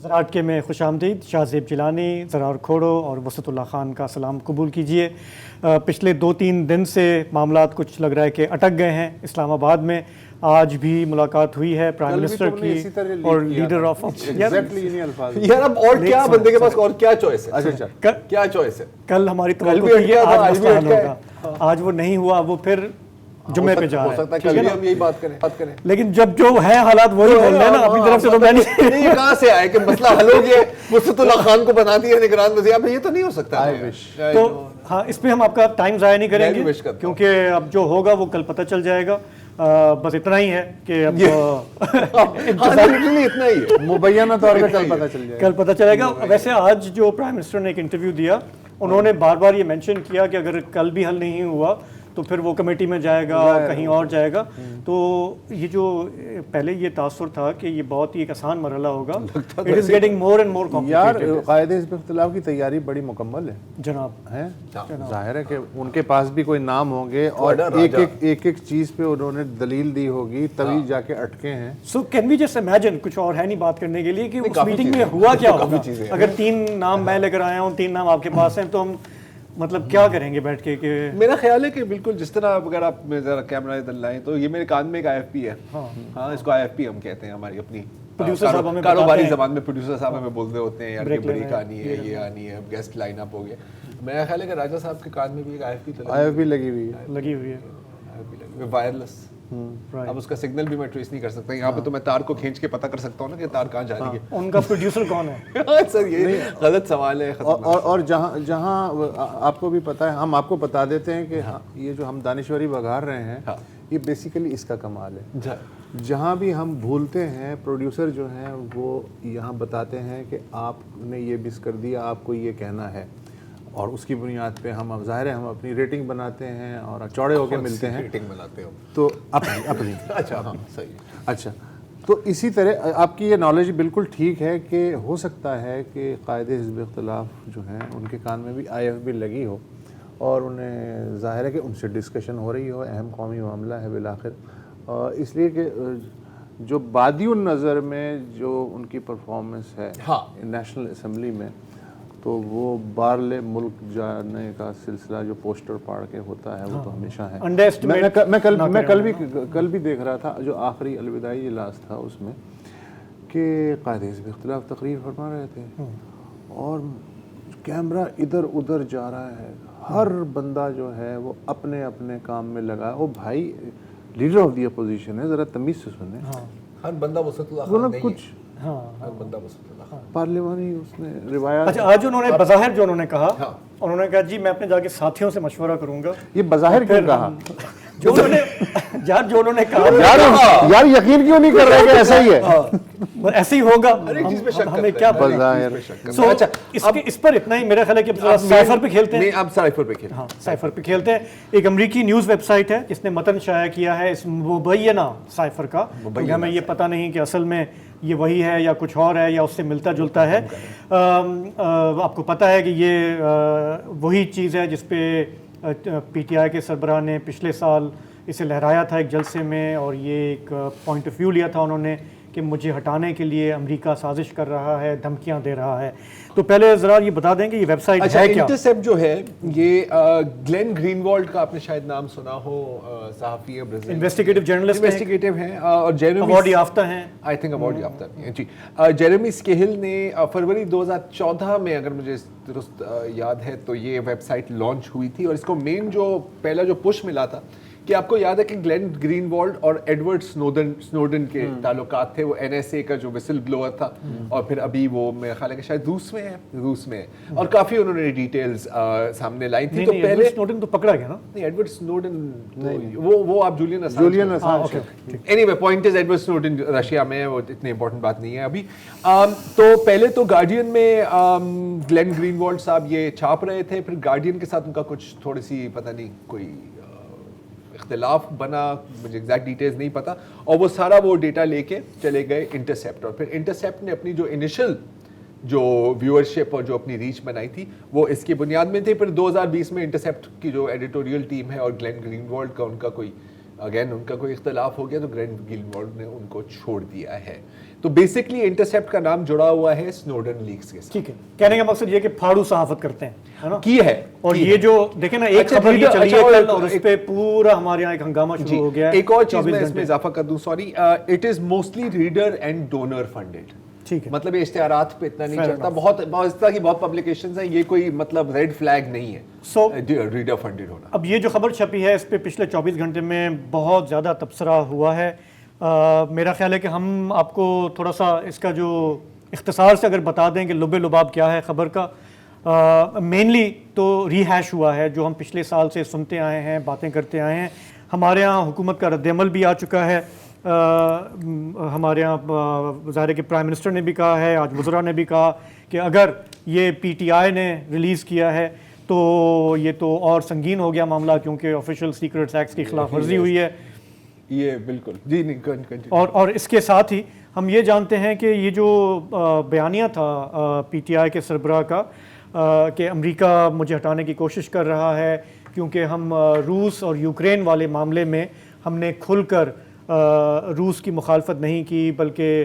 زراعت کے میں خوش آمدید. شاہ زیب جیلانی, زرار کھوڑو اور وسعت اللہ خان کا سلام قبول کیجیے. پچھلے 2-3 دن سے معاملات کچھ لگ رہا ہے کہ اٹک گئے ہیں اسلام آباد میں. آج بھی ملاقات ہوئی ہے پرائم منسٹر کی اور لیڈر آف یار اب اور کیا بندے کے پاس اور کیا چوائس ہے؟ اچھا کیا چوائس ہے؟ کل ہماری توقع تھی کہ آج مسئلہ حل ہوگا, آج وہ نہیں ہوا, وہ پھر جمعے پہ جا رہا ہے. کل بھی ہم یہی بات کریں لیکن جب جو ہے حالات وہی بول رہے ہیں نا, اپنی طرف سے تو میں نہیں. یہ کہاں سے آئے کہ مسئلہ حل ہو گیا, وسعت اللہ خان کو بنا دیا نگران وزیر؟ یہ تو نہیں ہو سکتا. تو ہاں, اس پہ ہم آپ کا ٹائم ضائع نہیں کریں گے کیونکہ اب جو ہوگا وہ کل پتہ چل جائے گا. بس اتنا ہی ہے کہ اب اتنا ہی ہے, مبینہ طور پہ کل پتہ چلے گا. ویسے آج جو پرائم منسٹر نے ایک انٹرویو دیا, انہوں نے بار بار یہ مینشن کیا کہ اگر کل بھی حل نہیں ہوا تو پھر وہ کمیٹی میں جائے گا, کہیں اور جائے گا. تو یہ جو پہلے یہ تاثر تھا کہ یہ بہت ہی ایک آسان مرحلہ ہوگا, it is getting more and more complicated. یار قائد حزب اختلاف کی تیاری بڑی مکمل ہے جناب, ہے ظاہر ہے کہ ان کے پاس بھی کوئی نام ہوں گے اور ایک چیز پہ انہوں نے دلیل دی ہوگی, تبھی جا کے اٹکے ہیں. So can we just imagine, کچھ اور ہے نہیں بات کرنے کے لیے, کہ اس میٹنگ میں ہوا کیا ہوگا. اگر 3 نام میں لے کر آیا ہوں, 3 نام آپ کے پاس ہیں, تو ہم مطلب کیا کریں گے بیٹھ کے؟ کہ میرا خیال ہے کہ بالکل جس طرح, اگر آپ ذرا کیمرہ ادھر لائیں تو یہ میرے کان میں ایک آئی ایف پی ہے. ہاں, اس کو آئی ایف پی ہم کہتے ہیں, ہماری اپنی کاروباری زبان میں پروڈیوسر صاحب ہمیں بولتے ہوتے ہیں یار کہ بریک آنی ہے, یہ آنی ہے, گیسٹ لائن اپ ہو گیا. میرا خیال ہے کہ راجہ صاحب کے کان میں بھی ایک آئی ایف پی لگی ہوئی ہے, وائرلیس. اب اس کا سگنل بھی میں ٹریس نہیں کر سکتا. یہاں پہ تو میں تار کو کھینچ کے پتہ کر سکتا ہوں نا کہ تار کہاں جا رہی ہے. ان کا پروڈیوسر کون ہے؟ سر یہ غلط سوال ہے. اور جہاں آپ کو بھی پتہ ہے, ہم آپ کو بتا دیتے ہیں کہ یہ جو ہم دانشوری بگار رہے ہیں, یہ بیسیکلی اس کا کمال ہے. جہاں بھی ہم بھولتے ہیں, پروڈیوسر جو ہیں وہ یہاں بتاتے ہیں کہ آپ نے یہ مس کر دیا, آپ کو یہ کہنا ہے, اور اس کی بنیاد پہ ہم ظاہر ہے ہم اپنی ریٹنگ بناتے ہیں اور چوڑے ہو کے ملتے ہیں. ریٹنگ بناتے ہو تو اپنی اچھا صحیح. اچھا, تو اسی طرح آپ کی یہ نالج بالکل ٹھیک ہے کہ ہو سکتا ہے کہ قائد حزب اختلاف جو ہیں ان کے کان میں بھی آئی ایف بی لگی ہو, اور انہیں ظاہر ہے کہ ان سے ڈسکشن ہو رہی ہو. اہم قومی معاملہ ہے بالآخر, اس لیے کہ جو بادی النظر میں جو ان کی پرفارمنس ہے نیشنل اسمبلی میں, تو وہ بارلے ملک جانے کا سلسلہ جو پوسٹر پاڑ کے ہوتا ہے وہ تو ہمیشہ ہے. میں کل بھی دیکھ رہا تھا جو آخری الوداعی اجلاس تھا اس میں, کہ قائد حزب اختلاف تقریر فرما رہے تھے اور کیمرہ ادھر ادھر جا رہا ہے, ہر بندہ جو ہے وہ اپنے اپنے کام میں لگا. او بھائی, لیڈر آف دی اپوزیشن ہے, ذرا تمیز سے سنیں. ہر بندہ وسعت اللہ خان نہیں کچھ ہے, ہر بندہ وسعت اللہ خان پارلیمانی اس نے روایات. اچھا, آج انہوں نے بظاہر جو انہوں نے کہا, انہوں نے کہا جی میں اپنے جا کے ساتھیوں سے مشورہ کروں گا. یہ بظاہر کیوں کہا؟ جو انہوں نے کہا یار یقین کیوں نہیں کر رہے کہ ایسا ہی ہے؟ ایسے ہی ہوگا, ہمیں کیا بظاہر. اس پر اتنا ہی میرا خیال ہے کہ سائفر پہ کھیلتے ہیں. آپ سائفر پہ کھیلتے ہیں. ہاں, سائفر پہ کھیلتے ہیں. ایک امریکی نیوز ویب سائٹ ہے جس نے متن شائع کیا ہے اس مبینہ سائفر کا, ہمیں یہ پتہ نہیں کہ اصل میں یہ وہی ہے یا کچھ اور ہے یا اس سے ملتا جلتا ہے. آپ کو پتہ ہے کہ یہ وہی چیز ہے جس پہ پی ٹی آئی کے سربراہ نے پچھلے سال اسے لہرایا تھا ایک جلسے میں, اور یہ ایک پوائنٹ آف ویو لیا تھا انہوں نے کہ مجھے ہٹانے کے لیے امریکہ سازش کر رہا ہے, دھمکیاں دے رہا ہے. تو پہلے ذرا یہ بتا دیں کہ یہ ویب سائٹ ہے کیا؟ انٹرسیپٹ جو ہے یہ گلین گرین والڈ کا آپ نے شاید نام سنا ہو, صحافی ہے, انویسٹیگیٹو جرنلسٹ, انویسٹیگیٹو ہیں, اور ایوارڈ یافتہ ہیں, آئی تھنک ایوارڈ یافتہ ہیں جی. جیریمی اسکیہل نے فروری 2014 میں, اگر مجھے درست یاد ہے تو یہ ویب سائٹ لانچ ہوئی تھی, اور اس کو مین جو پہلا جو پش ملا تھا کہ آپ کو یاد ہے کہ گلین گرین والڈ اور ایڈورڈ سنوڈن کے تعلقات تھے. وہ این ایس اے کا جو وسل بلوور تھا, اور پھر ابھی وہ میرا خیال ہے کہ شاید روس میں ہے, اور کافی انہوں نے ڈیٹیلز سامنے لائی تھی. تو پہلے سنوڈن تو پکڑا گیا نا, نہیں ایڈورڈ سنوڈن وہ آپ Julian Assange. Any way point is Edward Snowden Russia میں ہے, وہ اتنی امپورٹنٹ بات نہیں ہے ابھی. تو پہلے تو گارڈین میں گلین گرین والڈ صاحب یہ چھاپ رہے تھے, پھر گارڈین کے ساتھ ان کا کچھ تھوڑی سی پتہ نہیں کوئی اختلاف بنا, مجھے ایگزیکٹ ڈیٹیلز نہیں پتا, اور وہ سارا وہ ڈیٹا لے کے چلے گئے انٹرسیپٹ. اور پھر انٹرسیپٹ نے اپنی جو انیشل جو ویورشپ اور جو اپنی ریچ بنائی تھی وہ اس کی بنیاد میں تھی. پھر 2020 میں انٹرسیپٹ کی جو ایڈیٹوریل ٹیم ہے اور گلین گرین والڈ کا ان کا کوئی اگین ان کا کوئی اختلاف ہو گیا تو گرینٹ گلمورڈ نے ان کو چھوڑ دیا ہے. تو بیسکلی انٹرسیپٹ کا نام جڑا ہوا ہے سنوڈن لیکس کے ساتھ. ٹھیک ہے, کہنے کا مقصد یہ کہ پھاڑو صحافت کرتے ہیں نا, کی ہے. اور یہ جو دیکھیں نا ایک خبر یہ چلی ہے کل اور اس پہ پورا ہمارے یہاں ایک ہنگامہ شروع ہو گیا ہے. ایک اور چیز میں اس میں اضافہ کر دوں, sorry, it is mostly reader and donor funded. ٹھیک ہے, مطلب یہ اشتہارات پہ اتنا نہیں چلتا, بہت اس طرح کی بہت پبلیکیشنز ہیں, یہ کوئی مطلب ریڈ فلیگ نہیں ہے سو ریڈر فنڈیڈ ہونا. اب یہ جو خبر چھپی ہے اس پہ پچھلے 24 گھنٹے میں بہت زیادہ تبصرہ ہوا ہے. میرا خیال ہے کہ ہم آپ کو تھوڑا سا اس کا جو اختصار سے اگر بتا دیں کہ لب لباب کیا ہے خبر کا. مینلی تو ری ہیش ہوا ہے جو ہم پچھلے سال سے سنتے آئے ہیں, باتیں کرتے آئے ہیں. ہمارے ہاں حکومت کا رد عمل بھی آ چکا ہے. ہمارے یہاں ظاہر ہے کہ پرائم منسٹر نے بھی کہا ہے, آج وزراء نے بھی کہا کہ اگر یہ پی ٹی آئی نے ریلیز کیا ہے تو یہ تو اور سنگین ہو گیا معاملہ, کیونکہ آفیشیل سیکرٹس ایکٹ کی خلاف ورزی ہوئی ہے. یہ بالکل جی نہیں. اور اس کے ساتھ ہی ہم یہ جانتے ہیں کہ یہ جو بیانیہ تھا پی ٹی آئی کے سربراہ کا کہ امریکہ مجھے ہٹانے کی کوشش کر رہا ہے کیونکہ ہم روس اور یوکرین والے معاملے میں ہم نے کھل کر روس کی مخالفت نہیں کی, بلکہ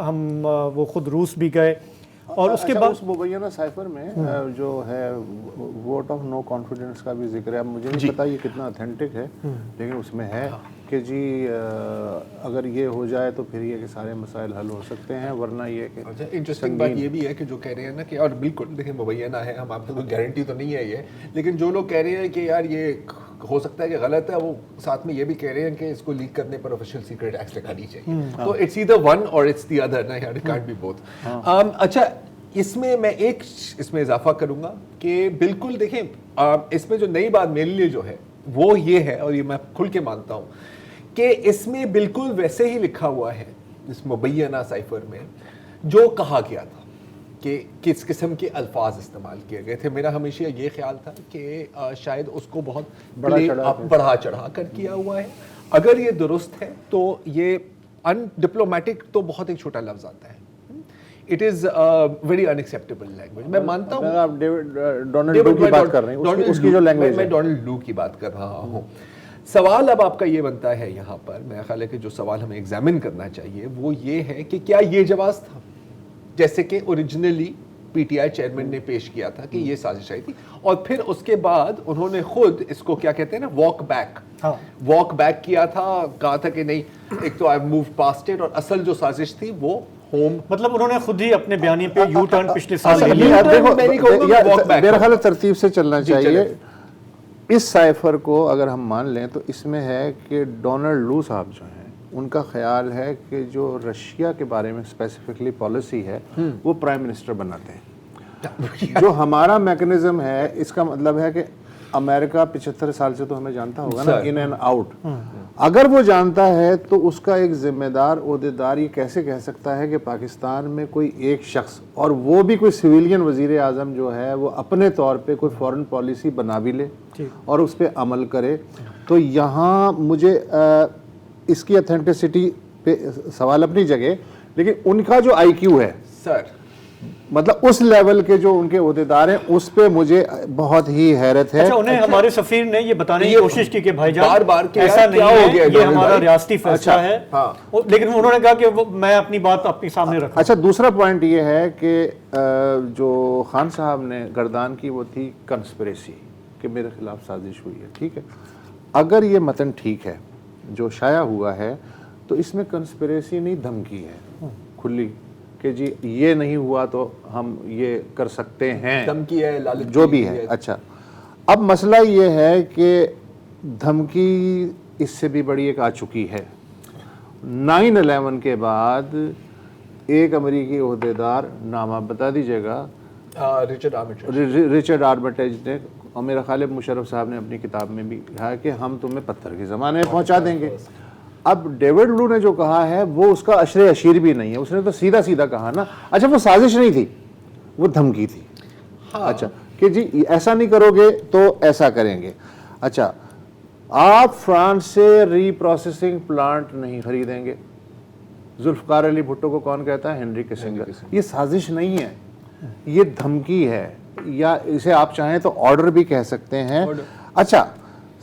ہم وہ خود روس بھی گئے. اور اس کے بعد اس مبینہ سائفر میں جو ہے ووٹ آف نو کانفیڈنس کا بھی ذکر ہے. اب مجھے نہیں پتا یہ کتنا اتھینٹک ہے, لیکن اس میں ہے کہ جی اگر یہ ہو جائے تو پھر یہ کہ سارے مسائل حل ہو سکتے ہیں, ورنہ یہ کہ انٹرسٹنگ بات یہ بھی ہے کہ جو کہہ رہے ہیں نا کہ, اور بالکل دیکھیں مبینہ ہے, ہم آپ کو کوئی گارنٹی تو نہیں ہے یہ, لیکن جو لوگ کہہ رہے ہیں کہ یار یہ ہو سکتا ہے کہ غلط ہے, وہ ساتھ میں یہ بھی کہہ رہے ہیں کہ اس کو لیک کرنے پر آفیشیل سیکرٹ ایکٹ لگانی چاہیے. تو اٹس ایدر ون اور اٹس دی ادر نا, اٹ کانٹ بی بوتھ. اچھا, اس میں میں ایک اس میں اضافہ کروں گا کہ بالکل دیکھیں اس میں جو نئی بات میرے لیے جو ہے وہ یہ ہے, اور یہ میں کھل کے مانتا ہوں کہ اس میں بالکل ویسے ہی لکھا ہوا ہے اس مبینہ سائفر میں جو کہا گیا تھا کہ کس قسم کے الفاظ استعمال کیے گئے تھے. میرا ہمیشہ یہ خیال تھا کہ شاید اس کو بہت بڑھا چڑھا کر کیا ہوا ہے. اگر یہ درست ہے تو یہ ان ڈپلومیٹک تو بہت ایک چھوٹا لفظ آتا ہے. It is a very unacceptable language. میں مانتا ہوں آپ ڈونلڈ لو کی بات کر رہے ہیں, اس کی جو لینگویج ہے, میں ڈونلڈ لو کی بات کر رہا ہوں. سوال اب آپ کا یہ بنتا ہے یہاں پر, میرا خیال ہے کہ جو سوال ہمیں ایگزامن کرنا چاہیے وہ یہ ہے کہ کیا یہ جواز تھا جیسے کہ originally P T I chairman نے پیش کیا تھا کہ یہ سازش آئی تھی, اور پھر اس کے بعد انہوں نے خود اس کو کیا کہتے ہیں نا واک بیک کیا تھا, کہا تھا کہ نہیں ایک تو آئی موو پاسٹ اٹ, اور اصل جو سازش تھی وہ مطلب انہوں نے خود ہی اپنے بیانی پہ یو ٹرن پچھلے سال میرا خیال ترتیب سے چلنا چاہیے. اس سائفر کو اگر ہم مان لیں تو اس میں ہے کہ ڈونلڈ لو صاحب جو ہیں ان کا خیال ہے کہ جو رشیا کے بارے میں اسپیسیفکلی پالیسی ہے وہ پرائم منسٹر بناتے ہیں. جو ہمارا میکنزم ہے اس کا مطلب ہے کہ امریکہ 75 سال سے تو ہمیں جانتا ہوگا نا, ان اینڈ آؤٹ. اگر وہ جانتا ہے تو اس کا ایک ذمہ دار عہدیدار یہ کیسے کہہ سکتا ہے کہ پاکستان میں کوئی ایک شخص, اور وہ بھی کوئی سویلین وزیر اعظم جو ہے, وہ اپنے طور پہ کوئی فورن پالیسی بنا بھی لے اور اس پہ عمل کرے. تو یہاں مجھے اس کی اتھینٹسٹی پہ سوال اپنی جگہ, لیکن ان کا جو آئی کیو ہے سر, مطلب اس لیول کے جو ان کے عہدیدار ہیں اس پہ مجھے بہت ہی حیرت ہے. اچھا, انہیں ہمارے سفیر نے یہ بتانے کی کوشش کی کہ بھائی جان بار بار ایسا نہیں ہے, یہ ہمارا ریاستی فیصلہ ہے, لیکن انہوں نے کہا کہ میں اپنی بات اپنے سامنے رکھا. اچھا, دوسرا پوائنٹ یہ ہے کہ جو خان صاحب نے گردان کی وہ تھی کنسپریسی کہ میرے خلاف سازش ہوئی ہے. ٹھیک ہے, اگر یہ متن ٹھیک ہے جو شائع ہوا ہے تو اس میں کنسپریسی نہیں دھمکی ہے کھلی کہ جی یہ نہیں ہوا تو ہم یہ کر سکتے ہیں, دھمکی ہے, لالچ جو بھی ہے. اچھا, اب مسئلہ یہ ہے کہ دھمکی اس سے بھی بڑی ایک آ چکی ہے. 9/11 کے بعد ایک امریکی عہدیدار, نام آپ بتا دیجیے گا, رچرڈ آرمٹیج نے, اور میرا خیال ہے مشرف صاحب نے اپنی کتاب میں بھی کہا کہ ہم تمہیں پتھر کے زمانے میں پہنچا دیں گے. اب ڈیوڈ لو نے جو کہا ہے وہ اس کا اشر اشیر بھی نہیں ہے, اس نے تو سیدھا سیدھا کہا نا. اچھا, وہ سازش نہیں تھی, وہ دھمکی تھی. اچھا, کہ جی ایسا نہیں کرو گے تو ایسا کریں گے. اچھا, آپ فرانس سے ری پروسیسنگ پلانٹ نہیں خریدیں گے. ذوالفقار علی بھٹو کو کون کہتا ہے؟ ہنری کسنگر. یہ سازش نہیں ہے, یہ دھمکی ہے, یا اسے آپ چاہیں تو آرڈر بھی کہہ سکتے ہیں. اچھا,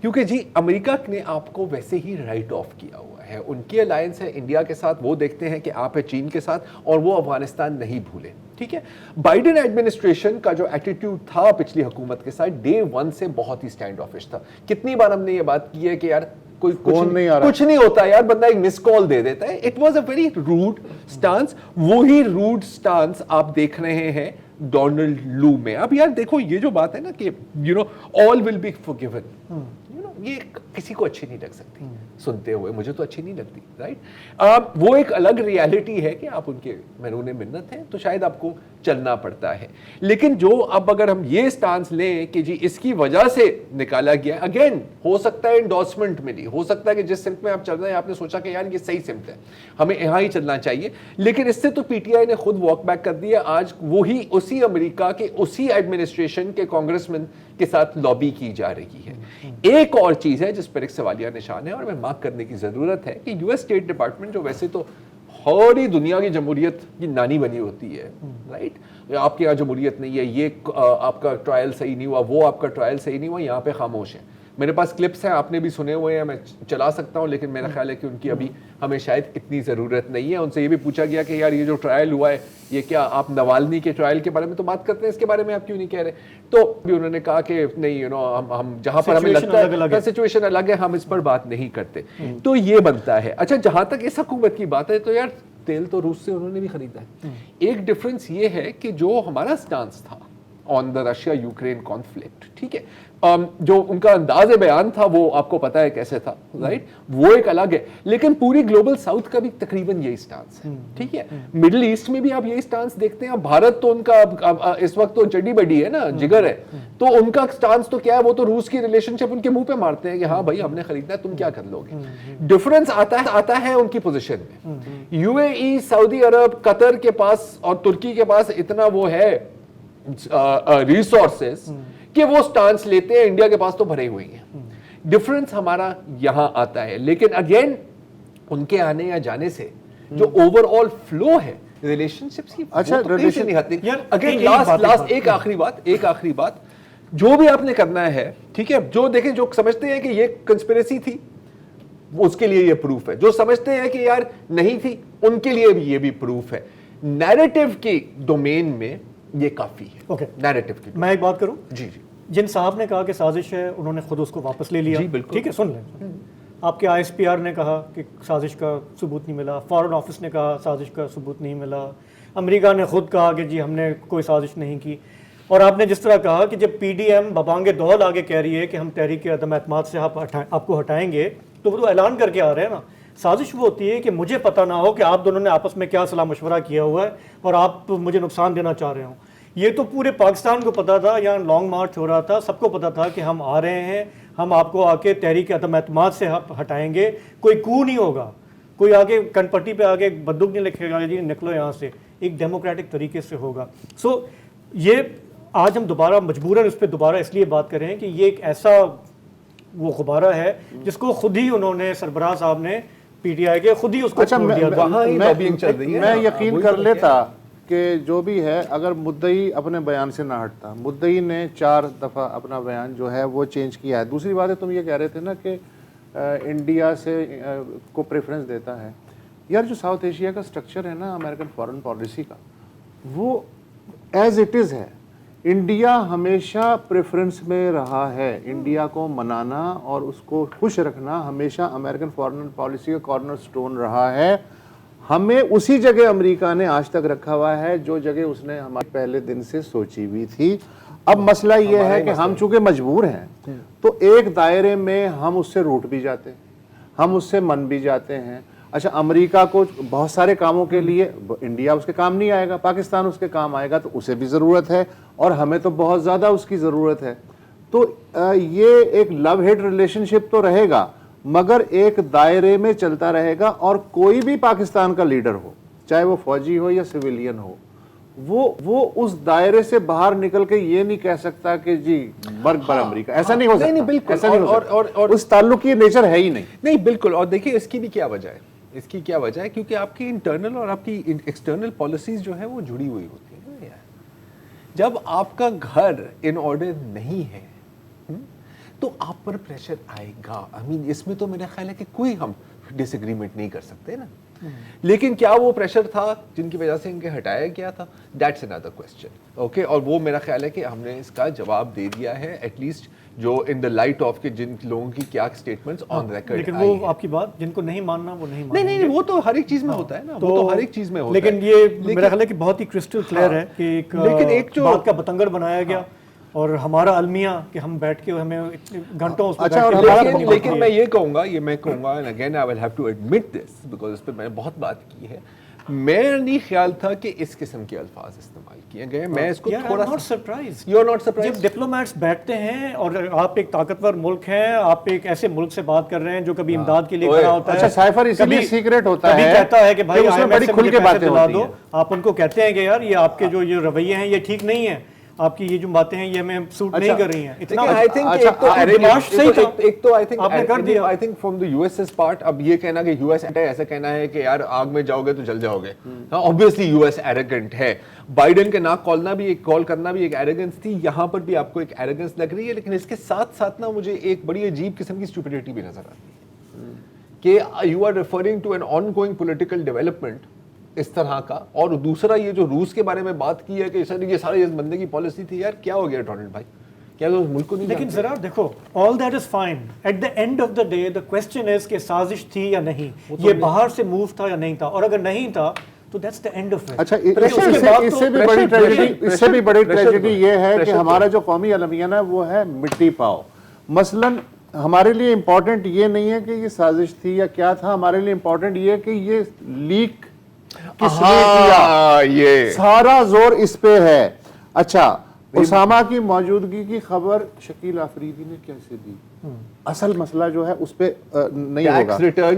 کیونکہ جی امریکہ نے آپ کو ویسے ہی رائٹ آف کیا ہوا ہے. ان کی الائنس ہے انڈیا کے ساتھ, وہ دیکھتے ہیں کہ آپ ہے چین کے ساتھ, اور وہ افغانستان نہیں بھولے. ٹھیک ہے, بائیڈن ایڈمنسٹریشن کا جو ایٹیٹیوڈ تھا پچھلی حکومت کے ساتھ ڈے ون سے بہت ہی اسٹینڈ آفش تھا. کتنی بار ہم نے یہ بات کی ہے کہ یار کچھ نہیں ہوتا یار, بندہ ایک مس کال دے دیتا ہے. It was a very rude stance. وہی روڈ سٹانس آپ دیکھ رہے ہیں ڈونلڈ لو میں. اب یار دیکھو یہ جو بات ہے نا کہ آل ول بی فورگیون, یہ کسی کو اچھی نہیں لگ سکتی سنتے ہوئے, مجھے تو اچھی نہیں لگتی, رائٹ. وہ ایک الگ ریالٹی ہے کہ آپ ان کے محرون منت ہیں, تو شاید آپ کو چلنا پڑتا ہے. لیکن جو اب اگر ہم یہ سٹانس لیں کہ جی اس کی وجہ سے نکالا گیا, اگین ہو سکتا ہے انڈورسمنٹ ملی, ہو سکتا ہے کہ جس سمت میں آپ چل رہے ہیں آپ نے سوچا کہ یار یہ صحیح سمت ہے, ہمیں یہاں ہی چلنا چاہیے, لیکن اس سے تو پی ٹی آئی نے خود واک بیک کر دیا. آج وہی اسی امریکہ کے اسی ایڈمنسٹریشن کے کانگریس مین کے ساتھ لابی کی جا رہی ہے. ایک اور چیز ہے جس پر ایک سوالیہ نشان ہے اور میں مارک کرنے کی ضرورت ہے کہ یو ایس اسٹیٹ ڈپارٹمنٹ جو ویسے تو ساری دنیا کی جمہوریت کی نانی بنی ہوتی ہے, رائٹ, آپ کے یہاں جمہوریت نہیں ہے, یہ آپ کا ٹرائل صحیح نہیں ہوا, وہ آپ کا ٹرائل صحیح نہیں ہوا, یہاں پہ خاموش ہے. میرے پاس کلپس ہیں, آپ نے بھی سنے ہوئے ہیں, میں چلا سکتا ہوں, لیکن میرا خیال ہے کہ ان کی ابھی ہمیں شاید اتنی ضرورت نہیں ہے. ان سے یہ بھی پوچھا گیا کہ یار یہ جو ٹرائل ہوا ہے یہ کیا آپ نوالنی کے ٹرائل کے بارے میں تو بات کرتے ہیں, اس کے بارے میں آپ کیوں نہیں کہہ رہے؟ تو بھی انہوں نے کہا کہ نہیں, ہم جہاں پر ہمیں لگتا ہے سچویشن الگ ہے, ہم اس پر بات نہیں کرتے. تو یہ بنتا ہے. اچھا, جہاں تک اس حکومت کی بات ہے تو یار تیل تو روس سے انہوں نے بھی خریدا ہے. ایک ڈفرنس یہ ہے کہ جو ہمارا سٹانس تھا آن دا رشیا یوکرین کانفلکٹ, ٹھیک ہے, جو ان کا انداز بیان تھا وہ آپ کو پتا ہے کیسے تھا, رائٹ, وہ ایک الگ ہے. لیکن پوری گلوبل ساؤتھ کا بھی تقریباً یہی سٹانس ہے, ٹھیک ہے. مڈل ایسٹ میں بھی آپ یہی سٹانس دیکھتے ہیں. بھارت تو ان کا اس وقت تو چڈی بڈی ہے نا, جگر ہے, تو ان کا سٹانس تو کیا ہے, وہ تو روس کی ریلیشن شپ ان کے منہ پہ مارتے ہیں کہ ہاں بھائی ہم نے خریدنا ہے, تم کیا کر لو گے. ڈفرنس آتا ہے ان کی پوزیشن میں. یو اے ای, سعودی عرب, قطر کے پاس اور ترکی کے پاس اتنا وہ ہے ریسورسز کہ وہ سٹانس لیتے ہیں, انڈیا کے پاس تو بھرے ہوئے ہیں. ڈفرنس ہمارا یہاں آتا ہے. لیکن اگین ان کے آنے یا جانے سے جو اوور آل فلو ہے ریلیشن شپس کی, اچھا ریلیشن نہیں آتی. اگین لاسٹ ایک آخری بات, جو بھی آپ نے کرنا ہے, ٹھیک ہے, جو دیکھیں جو سمجھتے ہیں کہ یہ کنسپریسی تھی اس کے لیے یہ پروف ہے, جو سمجھتے ہیں کہ یار نہیں تھی ان کے لیے بھی یہ بھی پروف ہے. نیریٹو کی ڈومین میں یہ کافی ہے. اوکے, نیریٹو کی. میں ایک بات کروں. جی جی. جن صاحب نے کہا کہ سازش ہے, انہوں نے خود اس کو واپس لے لیا. جی بالکل, ٹھیک ہے, سن لیں. آپ کے آئی ایس پی آر نے کہا کہ سازش کا ثبوت نہیں ملا, فارن آفس نے کہا سازش کا ثبوت نہیں ملا, امریکہ نے خود کہا کہ جی ہم نے کوئی سازش نہیں کی. اور آپ نے جس طرح کہا کہ جب پی ڈی ایم ببانگ دول آگے کہہ رہی ہے کہ ہم تحریک عدم اعتماد سے آپ کو ہٹائیں گے, تو وہ تو اعلان کر کے آ رہے ہیں نا. سازش وہ ہوتی ہے کہ مجھے پتہ نہ ہو کہ آپ دونوں نے آپس میں کیا صلاح مشورہ کیا ہوا ہے اور آپ مجھے نقصان دینا چاہ رہے ہوں. یہ تو پورے پاکستان کو پتا تھا, یہاں لانگ مارچ ہو رہا تھا, سب کو پتا تھا کہ ہم آ رہے ہیں, ہم آپ کو آ کے تحریک عدم اعتماد سے ہٹائیں گے. کوئی کو نہیں ہوگا, کوئی آگے کن پٹی پہ آگے بندوق نہیں لکھے گا جی نکلو یہاں سے, ایک ڈیموکریٹک طریقے سے ہوگا. سو یہ آج ہم دوبارہ مجبوراً اس پہ دوبارہ اس لیے بات کر رہے ہیں کہ یہ ایک ایسا وہ غبارہ ہے جس کو خود ہی انہوں نے, سربراہ صاحب نے پی ٹی آئی کے خود ہی اس کو چھوڑ دیا تھا. میں یقین کر لیتا کہ جو بھی ہے, اگر مدعی اپنے بیان سے نہ ہٹتا. مدعی نے 4 دفعہ اپنا بیان جو ہے وہ چینج کیا ہے. دوسری بات ہے, تم یہ کہہ رہے تھے نا کہ انڈیا سے کو پریفرنس دیتا ہے. یار جو ساؤتھ ایشیا کا سٹرکچر ہے نا امریکن فارن پالیسی کا, وہ ایز اٹ از ہے. انڈیا ہمیشہ پریفرنس میں رہا ہے. انڈیا کو منانا اور اس کو خوش رکھنا ہمیشہ امریکن فارن پالیسی کا کارنر سٹون رہا ہے. ہمیں اسی جگہ امریکہ نے آج تک رکھا ہوا ہے جو جگہ اس نے ہمارے پہلے دن سے سوچی بھی تھی. اب مسئلہ یہ ہے کہ ہم چونکہ مجبور ہیں تو ایک دائرے میں ہم اس سے روٹ بھی جاتے ہیں, ہم اس سے من بھی جاتے ہیں. اچھا, امریکہ کو بہت سارے کاموں کے لیے انڈیا اس کے کام نہیں آئے گا, پاکستان اس کے کام آئے گا, تو اسے بھی ضرورت ہے اور ہمیں تو بہت زیادہ اس کی ضرورت ہے. تو یہ ایک لو ہیٹ ریلیشن شپ تو رہے گا, مگر ایک دائرے میں چلتا رہے گا. اور کوئی بھی پاکستان کا لیڈر ہو, چاہے وہ فوجی ہو یا سویلین ہو, وہ اس دائرے سے باہر نکل کے یہ نہیں کہہ سکتا کہ جی برگ پر امریکہ. ایسا نہیں ہو سکتا. نہیں بالکل, اور اس تعلق کی نیچر ہے ہی نہیں. نہیں بالکل. اور دیکھیں اس کی بھی کیا وجہ ہے, اس کی کیا وجہ ہے, کیونکہ آپ کی انٹرنل اور آپ کی ایکسٹرنل پالیسیز جو ہے وہ جڑی ہوئی ہوتی ہیں. جب آپ کا گھر ان آرڈر نہیں ہے تو آپ پر پریشر آئے گا. I mean, اس میں تو میرا خیال ہے کہ کوئی ہم ڈس ایگریمنٹ نہیں کر سکتے نا. لیکن کیا وہ پریشر تھا جن کی وجہ سے ان کے ہٹایا گیا تھا؟ That's another question. اوکے, اور وہ میرا خیال ہے کہ ہم نے اس کا جواب دے دیا ہے ایٹ لیسٹ جو ان دا لائٹ آف کہ جن لوگوں کی کیا اسٹیٹمنٹس آن ریکارڈ. لیکن وہ آپ کی بات جن کو نہیں ماننا وہ نہیں ماننا. نہیں, وہ تو ہر ایک چیز میں ہوتا ہے نا, وہ تو ہر ایک چیز میں ہوتا ہے. لیکن یہ میرا خیال ہے کہ بہت ہی کرسٹل کلیئر ہے کہ ایک بات کا بتنگڑ بنایا گیا اور ہمارا المیہ کہ ہم بیٹھ کے ہمیں گھنٹوں اس پہ. لیکن میں یہ کہوں گا and again I will have to admit this because اس پہ میں نے بہت بات کی ہے, میں نہیں خیال تھا کہ اس قسم کے الفاظ استعمال کیے گئے. میں اس کو تھوڑا not surprised. You are not surprised. جب ڈپلومیٹس بیٹھتے ہیں اور آپ ایک طاقتور ملک ہیں, آپ ایک ایسے ملک سے بات کر رہے ہیں جو کبھی امداد کے لیے کھڑا ہوتا ہے. اچھا سائفر اسی لیے سیکرٹ ہوتا ہے, کبھی کہتا ہے کہ بھائی اس میں بڑی کھل کے باتیں ہوتی ہیں. آپ ان کو کہتے ہیں کہ یار یہ آپ کے جو یہ رویے ہیں یہ ٹھیک نہیں ہے, آپ کی یہ جو باتیں ہیں یہ ہمیں سوٹ نہیں کر رہی ہیں. اتنا ایک تو I think from the US's part اب یہ کہنا کہ US ایسا کہنا ہے کہ یار آگ میں جاؤ گے تو جل جاؤ گے. Obviously US arrogant ہے. بائیڈن کے ناک کال کرنا بھی ایک ایروگنس تھی, یہاں پر بھی آپ کو ایک ایروگنس لگ رہی ہے. لیکن اس کے ساتھ ساتھ نا مجھے ایک بڑی عجیب قسم کی اسٹوپیڈیٹی بھی نظر آتی ہے کہ you are referring to an ongoing political development اس طرح کا. اور دوسرا یہ جو روس کے بارے میں بات کی ہے کہ سر یہ سارے اس بندے کی پالیسی تھی, یار کیا ہو گیا ڈونلڈ بھائی, کیا اس ملک کو نہیں لیکن ذرا دیکھو all that is fine at the end of the day the question is کہ سازش تھی یا نہیں, یہ باہر سے موو تھا یا نہیں تھا, اور اگر نہیں تھا تو that's the end of it. اچھا اس سے بھی بڑی ٹریجڈی یہ ہے کہ ہمارا جو قومی المیہ ہے وہ ہے مٹی پاؤ. مثلاً ہمارے لیے امپورٹنٹ یہ نہیں ہے کہ یہ سازش تھی یا کیا تھا, ہمارے لیے امپورٹنٹ یہ ہے کہ یہ لیک کس نے کیا, یہ سارا زور اس پہ ہے. اچھا اسامہ کی موجودگی کی خبر شکیل آفریدی نے کیسے دی, اصل مسئلہ جو ہے اس پہ نہیں ہوگا.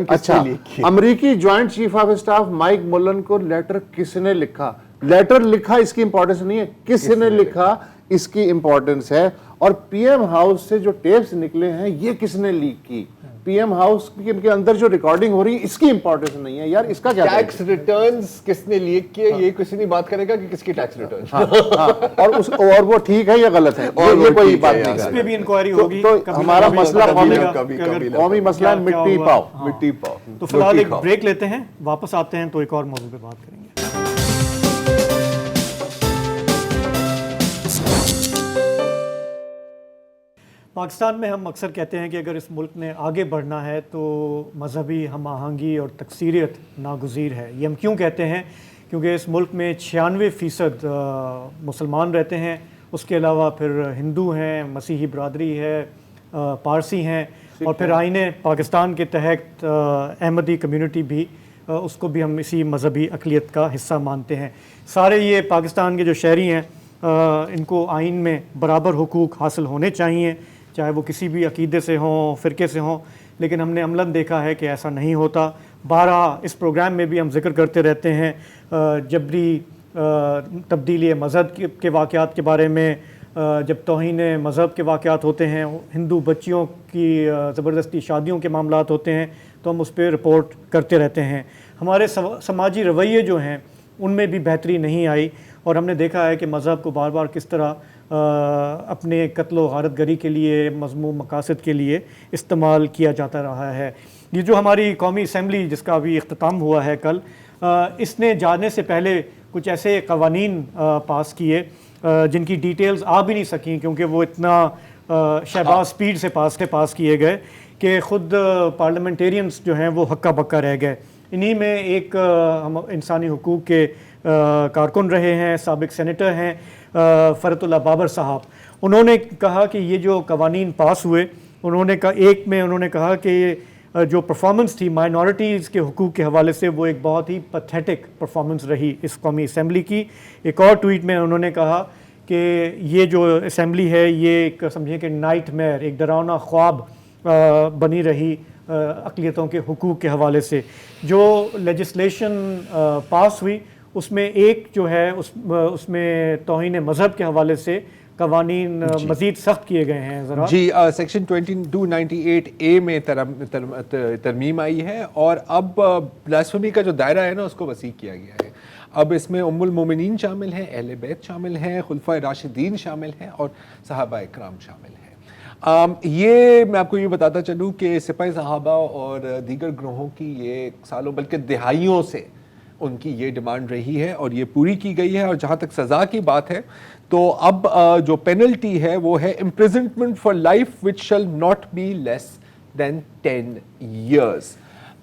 اچھا امریکی joint chief of staff mic ملن کو لیٹر کس نے لکھا, لیٹر لکھا اس کی امپورٹنس نہیں ہے, کس نے لکھا اس کی امپورٹنس ہے. اور پی ایم ہاؤس سے جو ٹیپس نکلے ہیں یہ کس نے لیک کی, پی ایم ہاؤس کے اندر جو ریکارڈنگ ہو رہی ہے اس کی امپورٹنس نہیں ہے. یار اس کا کیا ٹیکس ریٹرنز کس نے لیک کیے, یہ کسی نہیں بات کرے گا کہ کس کی ٹیکس ریٹرنز, اور وہ ٹھیک ہے یا غلط ہے, یہ کوئی بات نہیں, اس پہ بھی انکوائری ہوگی. تو ہمارا مسئلہ قومی مسئلہ مٹی پاؤ. تو فی الحال ایک بریک لیتے ہیں, واپس آتے ہیں تو ایک اور موضوع پہ بات کریں گے. پاکستان میں ہم اکثر کہتے ہیں کہ اگر اس ملک نے آگے بڑھنا ہے تو مذہبی ہم آہنگی اور تکثیریت ناگزیر ہے. یہ ہم کیوں کہتے ہیں؟ کیونکہ اس ملک میں 96% مسلمان رہتے ہیں, اس کے علاوہ پھر ہندو ہیں, مسیحی برادری ہے, پارسی ہیں, اور پھر آئین پاکستان کے تحت احمدی کمیونٹی بھی, اس کو بھی ہم اسی مذہبی اقلیت کا حصہ مانتے ہیں. سارے یہ پاکستان کے جو شہری ہیں ان کو آئین میں برابر حقوق حاصل ہونے چاہیے, چاہے وہ کسی بھی عقیدے سے ہوں, فرقے سے ہوں. لیکن ہم نے عملاً دیکھا ہے کہ ایسا نہیں ہوتا. بارہا اس پروگرام میں بھی ہم ذکر کرتے رہتے ہیں جبری تبدیلی مذہب کے واقعات کے بارے میں. جب توہین مذہب کے واقعات ہوتے ہیں, ہندو بچیوں کی زبردستی شادیوں کے معاملات ہوتے ہیں, تو ہم اس پہ رپورٹ کرتے رہتے ہیں. ہمارے سماجی رویے جو ہیں ان میں بھی بہتری نہیں آئی, اور ہم نے دیکھا ہے کہ مذہب کو بار بار کس طرح اپنے قتل و غارت گری کے لیے, مذموم مقاصد کے لیے استعمال کیا جاتا رہا ہے. یہ جو ہماری قومی اسمبلی جس کا ابھی اختتام ہوا ہے کل, اس نے جانے سے پہلے کچھ ایسے قوانین پاس کیے جن کی ڈیٹیلز آ بھی نہیں سکیں کیونکہ وہ اتنا شہباز سپیڈ سے پاس کیے گئے کہ خود پارلیمنٹیرینز جو ہیں وہ ہکا بکا رہ گئے. انہی میں ایک ہم انسانی حقوق کے کارکن رہے ہیں, سابق سینیٹر ہیں فرت اللہ بابر صاحب. انہوں نے کہا کہ یہ جو قوانین پاس ہوئے, انہوں نے کہا کہ جو پرفارمنس تھی مائنورٹیز کے حقوق کے حوالے سے وہ ایک بہت ہی پیتھیٹک پرفارمنس رہی اس قومی اسمبلی کی. ایک اور ٹویٹ میں انہوں نے کہا کہ یہ جو اسمبلی ہے یہ ایک سمجھیں کہ نائٹ میئر, ایک ڈراؤنا خواب بنی رہی اقلیتوں کے حقوق کے حوالے سے. جو لیجسلیشن پاس ہوئی اس میں ایک جو ہے اس میں توہین مذہب کے حوالے سے قوانین مزید سخت کیے گئے ہیں. ذرا جی سیکشن 2298A میں ترمیم آئی ہے, اور اب بلاسفیمی کا جو دائرہ ہے نا اس کو وسیع کیا گیا ہے. اب اس میں ام المومنین شامل ہیں, اہل بیت شامل ہیں, خلفائے راشدین شامل ہیں, اور صحابہ اکرام شامل ہیں. یہ میں آپ کو یہ بتاتا چلوں کہ سپاہی صحابہ اور دیگر گروہوں کی یہ سالوں بلکہ دہائیوں سے ان کی یہ ڈیمانڈ رہی ہے اور یہ پوری کی گئی ہے. اور جہاں تک سزا کی بات ہے تو اب جو پینلٹی ہے وہ ہے imprisonment for life which shall not be less than 10 years.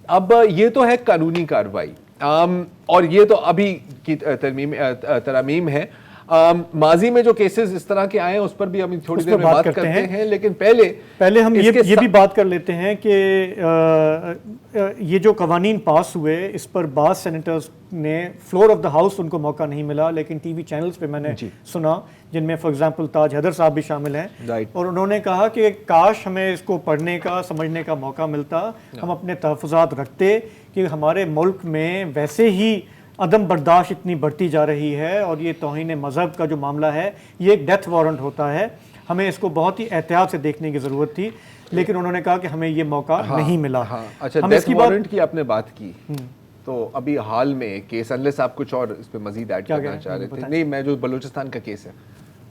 اب یہ تو ہے قانونی کارروائی اور یہ تو ابھی کی ترامیم ہے. ماضی میں جو کیسز اس طرح کے آئے ہیں اس پر بھی ہم تھوڑی دیر میں بات کرتے ہیں, لیکن پہلے ہم یہ بھی بات کر لیتے ہیں کہ یہ جو قوانین پاس ہوئے اس پر بعض سینیٹرز نے فلور آف دا ہاؤس ان کو موقع نہیں ملا, لیکن ٹی وی چینلز پہ میں نے سنا, جن میں فار ایگزامپل تاج حیدر صاحب بھی شامل ہیں, اور انہوں نے کہا کہ کاش ہمیں اس کو پڑھنے کا سمجھنے کا موقع ملتا, ہم اپنے تحفظات رکھتے کہ ہمارے ملک میں ویسے ہی عدم برداشت اتنی بڑھتی جا رہی ہے اور یہ توہین مذہب کا جو معاملہ ہے یہ ایک ڈیتھ وارنٹ ہوتا ہے, ہمیں اس کو بہت ہی احتیاط سے دیکھنے کی ضرورت تھی, لیکن انہوں نے کہا کہ ہمیں یہ موقع نہیں ملا. اچھا, ڈیتھ وارنٹ کی آپ نے بات کی تو ابھی حال میں کیس, انلیس آپ کچھ اور اس پہ مزید ایڈ کرنا چاہ رہے تھے. نہیں, میں جو بلوچستان کا کیس ہے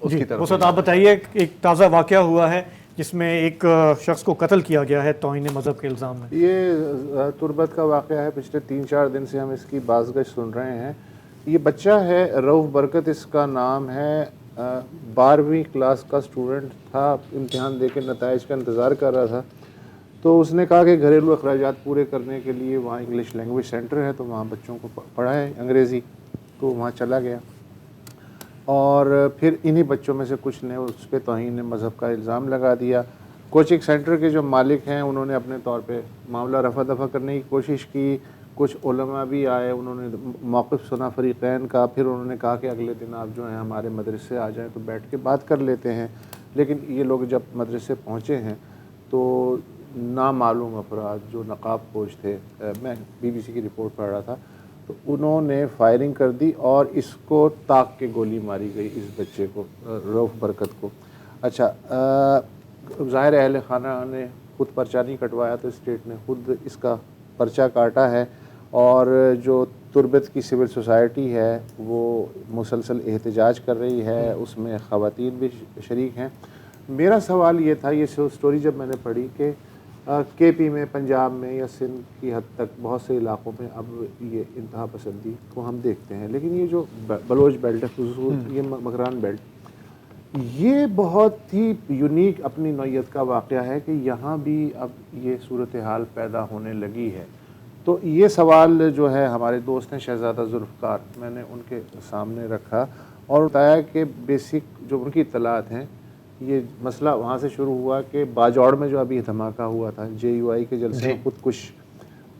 اس کی طرف آپ بتائیے. ایک تازہ واقعہ ہوا ہے جس میں ایک شخص کو قتل کیا گیا ہے توہین مذہب کے الزام میں. یہ تربت کا واقعہ ہے, پچھلے 3-4 دن سے ہم اس کی بازگشت سن رہے ہیں. یہ بچہ ہے رؤف برکت اس کا نام ہے, 12ویں کلاس کا اسٹوڈنٹ تھا, امتحان دے کے نتائج کا انتظار کر رہا تھا. تو اس نے کہا کہ گھریلو اخراجات پورے کرنے کے لیے وہاں انگلش لینگویج سینٹر ہے تو وہاں بچوں کو پڑھائیں انگریزی, تو وہاں چلا گیا اور پھر انہی بچوں میں سے کچھ نے اس پہ توہین مذہب کا الزام لگا دیا. کوچنگ سینٹر کے جو مالک ہیں انہوں نے اپنے طور پہ معاملہ رفع دفع کرنے کی کوشش کی, کچھ علماء بھی آئے, انہوں نے موقف سنا فریقین کا, پھر انہوں نے کہا کہ اگلے دن آپ جو ہیں ہمارے مدرسے آ جائیں تو بیٹھ کے بات کر لیتے ہیں. لیکن یہ لوگ جب مدرسے پہنچے ہیں تو نامعلوم افراد جو نقاب پوش تھے, میں BBC کی رپورٹ پڑھ رہا تھا, تو انہوں نے فائرنگ کر دی اور اس کو طاق کے گولی ماری گئی, اس بچے کو, رؤف برکت کو. اچھا, ظاہر اہل خانہ نے خود پرچہ نہیں کٹوایا تو اسٹیٹ نے خود اس کا پرچہ کاٹا ہے, اور جو تربت کی سول سوسائٹی ہے وہ مسلسل احتجاج کر رہی ہے, اس میں خواتین بھی شریک ہیں. میرا سوال یہ تھا, یہ سٹوری جب میں نے پڑھی کہ KP میں, پنجاب میں یا سندھ کی حد تک بہت سے علاقوں میں اب یہ انتہا پسندی کو ہم دیکھتے ہیں, لیکن یہ جو بلوچ بیلٹ ہے, خصوص یہ مکران بیلٹ, یہ بہت ہی یونیک اپنی نوعیت کا واقعہ ہے کہ یہاں بھی اب یہ صورتحال پیدا ہونے لگی ہے. تو یہ سوال جو ہے ہمارے دوست ہیں شہزادہ ذوالفقار, میں نے ان کے سامنے رکھا اور بتایا کہ بیسک جو ان کی اطلاعات ہیں, یہ مسئلہ وہاں سے شروع ہوا کہ باجوڑ میں جو ابھی دھماکہ ہوا تھا JUI کے جلسے میں خودکش,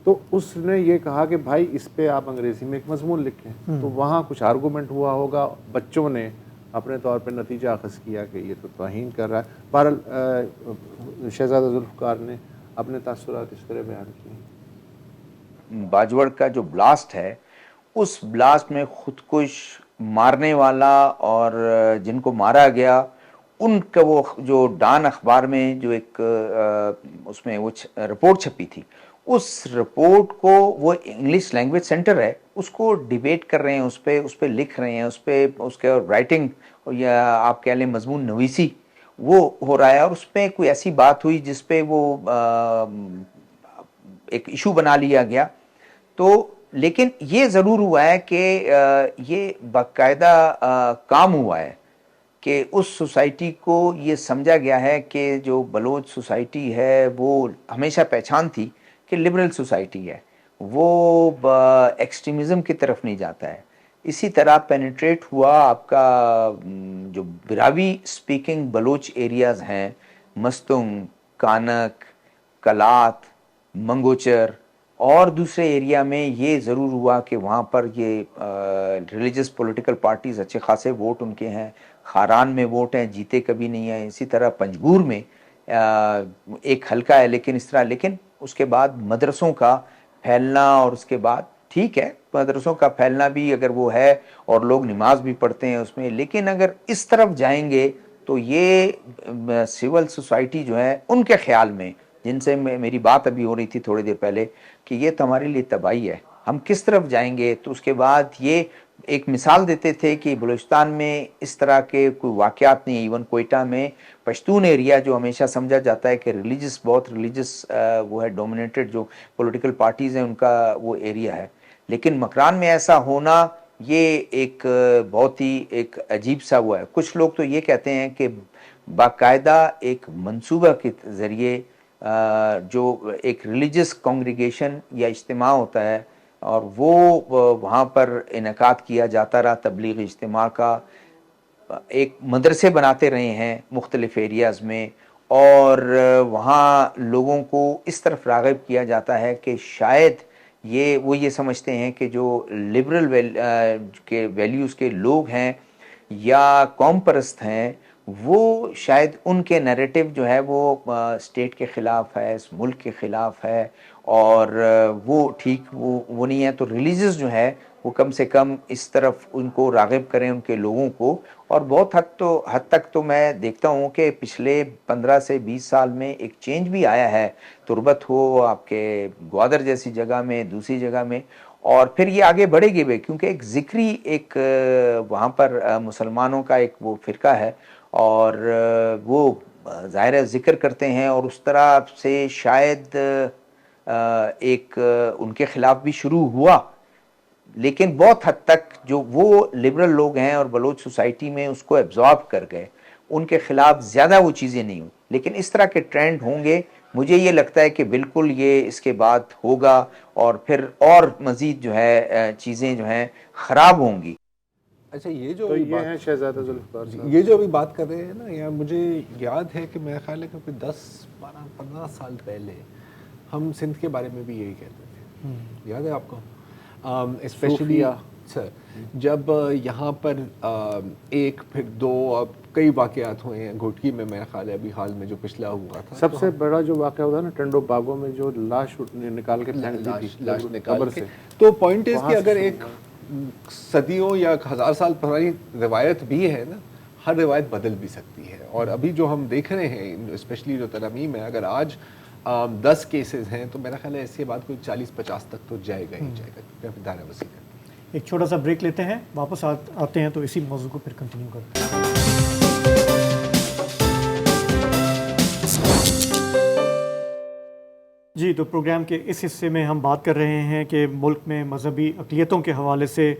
تو اس نے یہ کہا کہ بھائی اس پہ آپ انگریزی میں ایک مضمون لکھیں. تو وہاں کچھ آرگومنٹ ہوا ہوگا, بچوں نے اپنے طور پہ نتیجہ اخذ کیا کہ یہ تو توہین کر رہا ہے. بہرحال شہزادہ ذوالفقار نے اپنے تاثرات اس طرح بیان کیے. باجوڑ کا جو بلاسٹ ہے, اس بلاسٹ میں خودکش, مارنے والا اور جن کو مارا گیا, ان کا وہ جو ڈان اخبار میں جو ایک اس میں وہ رپورٹ چھپی تھی, اس رپورٹ کو وہ انگلش لینگویج سینٹر ہے اس کو ڈیبیٹ کر رہے ہیں, اس پہ لکھ رہے ہیں, اس کے رائٹنگ یا آپ کہہ لیں مضمون نویسی وہ ہو رہا ہے, اور اس پہ کوئی ایسی بات ہوئی جس پہ وہ ایک ایشو بنا لیا گیا. تو لیکن یہ ضرور ہوا ہے کہ یہ باقاعدہ کام ہوا ہے کہ اس سوسائٹی کو یہ سمجھا گیا ہے کہ جو بلوچ سوسائٹی ہے وہ ہمیشہ پہچان تھی کہ لبرل سوسائٹی ہے, وہ ایکسٹریمزم کی طرف نہیں جاتا ہے. اسی طرح پینیٹریٹ ہوا آپ کا جو براوی سپیکنگ بلوچ ایریاز ہیں, مستنگ, کانک, کلات, منگوچر اور دوسرے ایریا میں, یہ ضرور ہوا کہ وہاں پر یہ ریلیجس پولیٹیکل پارٹیز اچھے خاصے ووٹ ان کے ہیں, خاران میں ووٹ ہیں, جیتے کبھی نہیں ہیں. اسی طرح پنجگور میں ایک حلقہ ہے, لیکن اس طرح, لیکن اس کے بعد مدرسوں کا پھیلنا, اور اس کے بعد ٹھیک ہے مدرسوں کا پھیلنا بھی اگر وہ ہے اور لوگ نماز بھی پڑھتے ہیں اس میں, لیکن اگر اس طرف جائیں گے تو یہ سول سوسائٹی جو ہے ان کے خیال میں, جن سے میری بات ابھی ہو رہی تھی تھوڑی دیر پہلے, کہ یہ تو ہمارے لیے تباہی ہے, ہم کس طرف جائیں گے. تو اس کے بعد یہ ایک مثال دیتے تھے کہ بلوچستان میں اس طرح کے کوئی واقعات نہیں. ایون کوئٹہ میں پشتون ایریا جو ہمیشہ سمجھا جاتا ہے کہ ریلیجس بہت ریلیجس وہ ہے ڈومینیٹڈ جو پولیٹیکل پارٹیز ہیں ان کا وہ ایریا ہے, لیکن مکران میں ایسا ہونا یہ ایک بہت ہی ایک عجیب سا ہوا ہے. کچھ لوگ تو یہ کہتے ہیں کہ باقاعدہ ایک منصوبہ کے ذریعے جو ایک ریلیجس کانگریگیشن یا اجتماع ہوتا ہے اور وہ وہاں پر انعقاد کیا جاتا رہا, تبلیغ اجتماع کا ایک مدرسے بناتے رہے ہیں مختلف ایریاز میں, اور وہاں لوگوں کو اس طرف راغب کیا جاتا ہے کہ شاید وہ یہ سمجھتے ہیں کہ جو لبرل کے ویلیوز کے لوگ ہیں یا قوم پرست ہیں وہ شاید ان کے نیریٹو جو ہے وہ اسٹیٹ کے خلاف ہے, اس ملک کے خلاف ہے, اور وہ ٹھیک وہ نہیں ہے. تو ریلیجس جو ہے وہ کم سے کم اس طرف ان کو راغب کریں ان کے لوگوں کو. اور بہت حد تک تو میں دیکھتا ہوں کہ پچھلے 15 سے 20 سال میں ایک چینج بھی آیا ہے, تربت ہو آپ کے گوادر جیسی جگہ میں, دوسری جگہ میں, اور پھر یہ آگے بڑھے گی بھی کیونکہ ایک ذکری ایک وہاں پر مسلمانوں کا ایک وہ فرقہ ہے اور وہ ظاہر ہے ذکر کرتے ہیں, اور اس طرح سے شاید ایک ان کے خلاف بھی شروع ہوا, لیکن بہت حد تک جو وہ لبرل لوگ ہیں اور بلوچ سوسائٹی میں اس کو ایبزارب کر گئے, ان کے خلاف زیادہ وہ چیزیں نہیں ہوئی. لیکن اس طرح کے ٹرینڈ ہوں گے, مجھے یہ لگتا ہے کہ بالکل یہ اس کے بعد ہوگا اور پھر اور مزید جو ہے چیزیں جو ہیں خراب ہوں گی. اچھا یہ جو تو یہ ہیں شہزادہ ذوالفقار صاحب, یہ جو ابھی بات کر رہے ہیں نا, یا مجھے یاد ہے کہ میرا خیال ہے کہ 10-12-15 سال پہلے ہم سندھ کے بارے میں بھی یہی کہتے تھے, یاد ہے آپ کو؟ اسپیشلی سر جب یہاں پر ایک پھر دو اب کئی واقعات ہوئے ہیں گھوٹکی میں, میرا خیال ہے ابھی حال میں جو پچھلا ہوا تھا سب سے بڑا جو واقعہ ہوتا ہے نا ٹنڈو باغوں میں جو لاش نکال کے پھینک دی تھی لاش نکال قبر کے. سے. تو پوائنٹ از کہ اگر ایک صدیوں یا 1000 سال پرانی روایت بھی ہے نا, ہر روایت بدل بھی سکتی ہے. اور ابھی جو ہم دیکھ رہے ہیں اسپیشلی جو ترامیم ہے, اگر آج 10 کیسز ہیں تو میرا خیال ہے اس کے بعد کوئی 40-50 تک تو جائے گا ہی جائے گا, کیونکہ دائرہ وسیع ہے. ایک چھوٹا سا بریک لیتے ہیں, واپس آتے ہیں تو اسی موضوع کو پھر کنٹینیو کرتے ہیں. جی, تو پروگرام کے اس حصے میں ہم بات کر رہے ہیں کہ ملک میں مذہبی اقلیتوں کے حوالے سے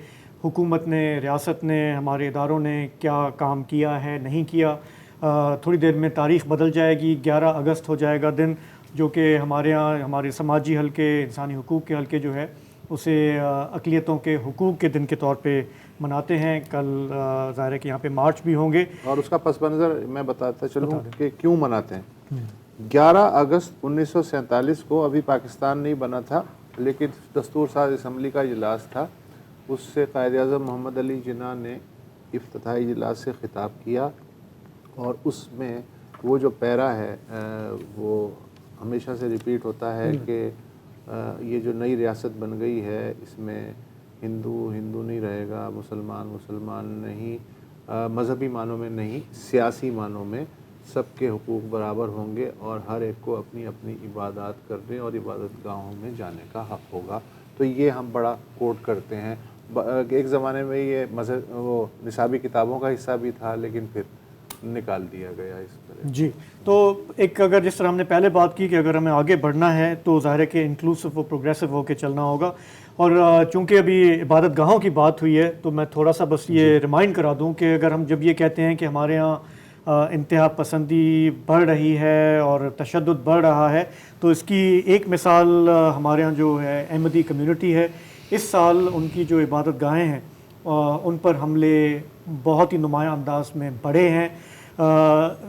حکومت نے, ریاست نے, ہمارے اداروں نے کیا کام کیا ہے, نہیں کیا. تھوڑی دیر میں تاریخ بدل جائے گی, 11 اگست ہو جائے گا دن, جو کہ ہمارے ہاں ہمارے سماجی حلقے, انسانی حقوق کے حلقے جو ہے اسے اقلیتوں کے حقوق کے دن کے طور پہ مناتے ہیں. کل ظاہر ہے کہ یہاں پہ مارچ بھی ہوں گے, اور اس کا پس منظر میں بتاتا چلوں کہ کیوں مناتے ہیں. 11 اگست 1947 کو ابھی پاکستان نہیں بنا تھا, لیکن دستور ساز اسمبلی کا اجلاس تھا. اس سے قائد اعظم محمد علی جناح نے افتتاحی اجلاس سے خطاب کیا, اور اس میں وہ جو پیرا ہے وہ ہمیشہ سے ریپیٹ ہوتا ہے کہ یہ جو نئی ریاست بن گئی ہے اس میں ہندو ہندو نہیں رہے گا, مسلمان مسلمان نہیں, مذہبی معنوں میں نہیں, سیاسی معنوں میں سب کے حقوق برابر ہوں گے, اور ہر ایک کو اپنی اپنی عبادات کرنے اور عبادت گاہوں میں جانے کا حق ہوگا. تو یہ ہم بڑا کوٹ کرتے ہیں. ایک زمانے میں یہ مذہب وہ نصابی کتابوں کا حصہ بھی تھا, لیکن پھر نکال دیا گیا اس طرح. جی, تو ایک اگر جس طرح ہم نے پہلے بات کی کہ اگر ہمیں آگے بڑھنا ہے تو ظاہر ہے کہ انکلوسیو و پروگریسو ہو کے چلنا ہوگا. اور چونکہ ابھی عبادت گاہوں کی بات ہوئی ہے تو میں تھوڑا سا بس یہ ریمائنڈ کرا دوں کہ اگر ہم جب یہ کہتے ہیں کہ ہمارے ہاں انتہا پسندی بڑھ رہی ہے اور تشدد بڑھ رہا ہے, تو اس کی ایک مثال ہمارے ہاں جو ہے احمدی کمیونٹی ہے. اس سال ان کی جو عبادت گاہیں ہیں ان پر حملے بہت ہی نمایاں انداز میں بڑھے ہیں.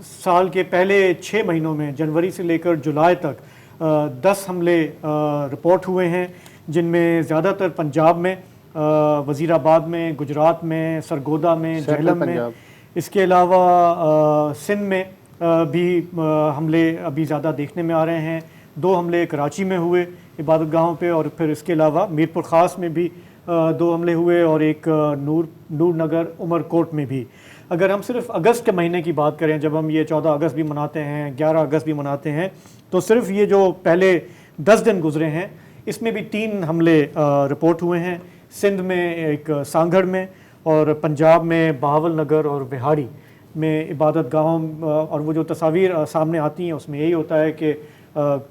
سال کے پہلے 6 مہینوں میں جنوری سے لے کر جولائی تک 10 حملے رپورٹ ہوئے ہیں, جن میں زیادہ تر پنجاب میں, وزیر آباد میں, گجرات میں, سرگودا میں, جہلم میں. اس کے علاوہ سندھ میں بھی حملے ابھی زیادہ دیکھنے میں آ رہے ہیں. 2 حملے کراچی میں ہوئے عبادت گاہوں پہ, اور پھر اس کے علاوہ میر پور خاص میں بھی 2 حملے ہوئے, اور ایک نور نگر عمر کوٹ میں بھی. اگر ہم صرف اگست کے مہینے کی بات کریں, جب ہم یہ 14 اگست بھی مناتے ہیں, 11 اگست بھی مناتے ہیں, تو صرف یہ جو پہلے 10 دن گزرے ہیں اس میں بھی 3 حملے رپورٹ ہوئے ہیں، سندھ میں ایک سانگھڑ میں، اور پنجاب میں بہاول نگر اور بہاڑی میں عبادت گاہوں، اور وہ جو تصاویر سامنے آتی ہیں اس میں یہی ہوتا ہے کہ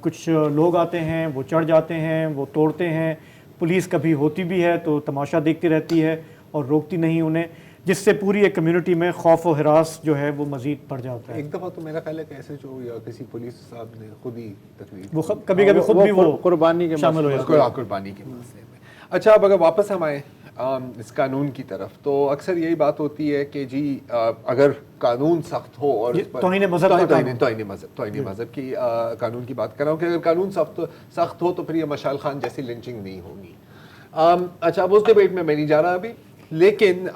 کچھ لوگ آتے ہیں، وہ چڑھ جاتے ہیں، وہ توڑتے ہیں، پولیس کبھی ہوتی بھی ہے تو تماشا دیکھتی رہتی ہے اور روکتی نہیں انہیں، جس سے پوری ایک کمیونٹی میں خوف و ہراس جو ہے وہ مزید بڑھ جاتا ہے۔ ایک دفعہ تو میرا خیال ہے کہ ایسے جو یا کسی پولیس صاحب نے خود ہی تقریر وہ کبھی کبھی خود بھی وہ قربانی کے شامل ہو جاتے ہیں۔ قربانی کے مسئلے میں۔ اچھا، اب اگر واپس ہم آئیں اس قانون کی طرف، تو اکثر یہی بات ہوتی ہے کہ جی اگر قانون سخت ہو اور توہین مذہب کی قانون کی بات کر رہا ہوں کہ اگر قانون سخت ہو تو پھر یہ مشال خان جیسی لنچنگ نہیں ہوگی۔ اچھا، اب اس ڈیبیٹ میں نہیں جا رہا ابھی، لیکن